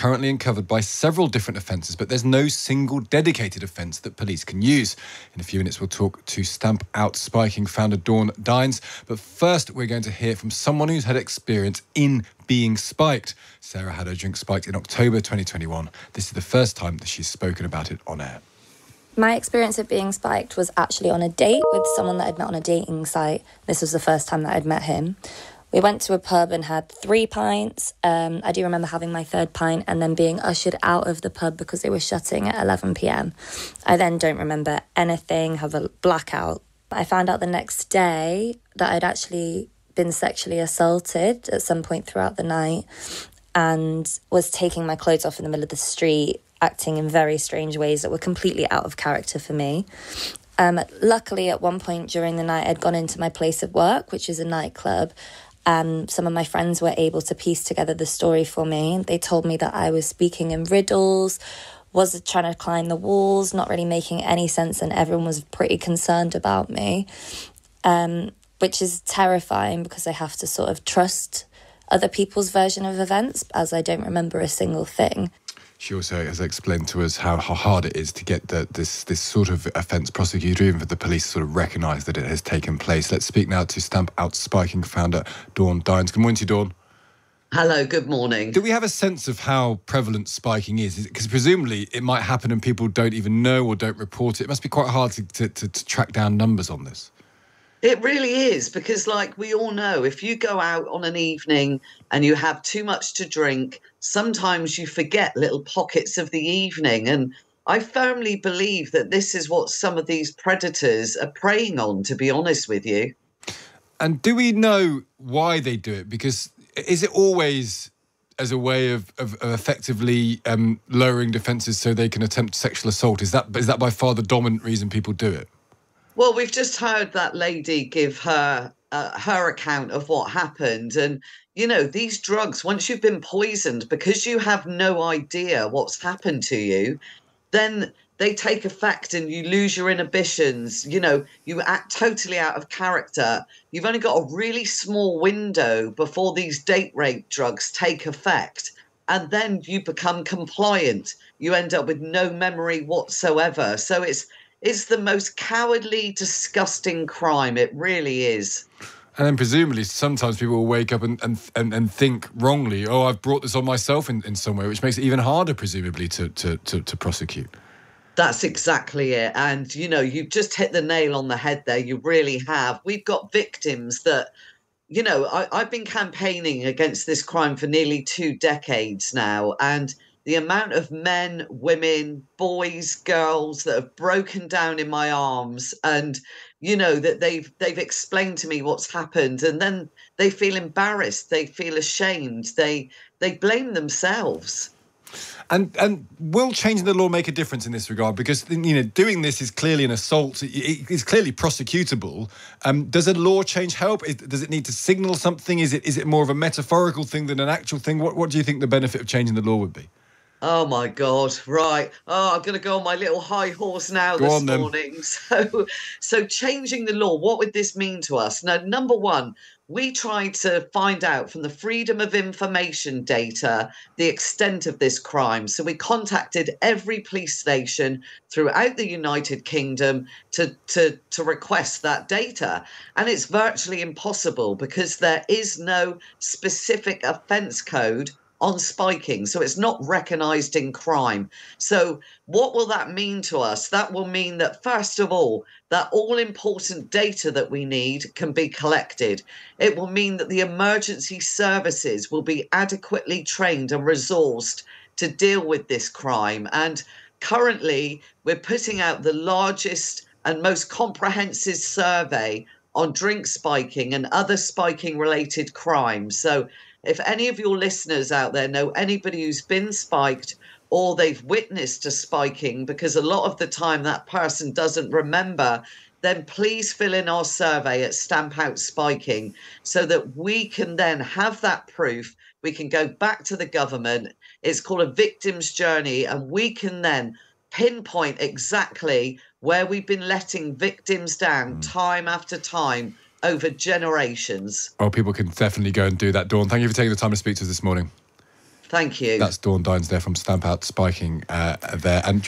currently uncovered by several different offences, but there's no single dedicated offence that police can use. In a few minutes, we'll talk to Stamp Out Spiking founder Dawn Dines. But first, we're going to hear from someone who's had experience in being spiked. Sarah had her drink spiked in October 2021. This is the first time that she's spoken about it on air. My experience of being spiked was actually on a date with someone that I'd met on a dating site. This was the first time that I'd met him. We went to a pub and had 3 pints. I do remember having my 3rd pint and then being ushered out of the pub because they were shutting at 11 p.m. I then don't remember anything, have a blackout. I found out the next day that I'd actually been sexually assaulted at some point throughout the night and was taking my clothes off in the middle of the street, acting in very strange ways that were completely out of character for me. Luckily, at one point during the night, I'd gone into my place of work, which is a nightclub, and some of my friends were able to piece together the story for me. They told me that I was speaking in riddles, was trying to climb the walls, not really making any sense, and everyone was pretty concerned about me, which is terrifying because I have to sort of trust other people's version of events, as I don't remember a single thing. She also has explained to us how hard it is to get this sort of offence prosecuted, even for the police to sort of recognise that it has taken place. Let's speak now to Stamp Out Spiking founder Dawn Dines. Good morning to you, Dawn. Hello, good morning. Do we have a sense of how prevalent spiking is? Because presumably it might happen and people don't even know or don't report it. It must be quite hard to track down numbers on this. It really is, because like we all know, if you go out on an evening and you have too much to drink, sometimes you forget little pockets of the evening. And I firmly believe that this is what some of these predators are preying on, to be honest with you. And do we know why they do it? Because is it always as a way of effectively lowering defences so they can attempt sexual assault? Is that by far the dominant reason people do it? Well, we've just heard that lady give her account of what happened. And, you know, these drugs, once you've been poisoned, because you have no idea what's happened to you, then they take effect and you lose your inhibitions. You know, you act totally out of character. You've only got a really small window before these date rape drugs take effect. And then you become compliant. You end up with no memory whatsoever. So it's the most cowardly, disgusting crime. It really is. And then presumably sometimes people will wake up and think wrongly, oh, I've brought this on myself in some way, which makes it even harder, presumably, to prosecute. That's exactly it. And, you know, you've just hit the nail on the head there. You really have. We've got victims that, you know, I've been campaigning against this crime for nearly 2 decades now. And the amount of men, women, boys, girls that have broken down in my arms and, you know, that they've explained to me what's happened, and then they feel embarrassed, they feel ashamed, they blame themselves. And will changing the law make a difference in this regard? Because, you know, doing this is clearly an assault. It's clearly prosecutable. Does a law change help? Does it need to signal something? Is it more of a metaphorical thing than an actual thing? What do you think the benefit of changing the law would be? Oh, my God. Right. Oh, I'm going to go on my little high horse now this morning. So changing the law, what would this mean to us? Now, number one, we tried to find out from the Freedom of Information data the extent of this crime. So we contacted every police station throughout the United Kingdom to request that data. And it's virtually impossible because there is no specific offence code on spiking, so it's not recognised in crime. So what will that mean to us? That will mean that, first of all, that all important data that we need can be collected. It will mean that the emergency services will be adequately trained and resourced to deal with this crime. And currently, we're putting out the largest and most comprehensive survey on drink spiking and other spiking-related crimes. So if any of your listeners out there know anybody who's been spiked or they've witnessed a spiking, because a lot of the time that person doesn't remember, then please fill in our survey at Stamp Out Spiking so that we can then have that proof. We can go back to the government. It's called a victim's journey, and we can then pinpoint exactly where we've been letting victims down time after time over generations. Well, people can definitely go and do that. Dawn, thank you for taking the time to speak to us this morning. Thank you. That's Dawn Dines there from Stamp Out Spiking there. And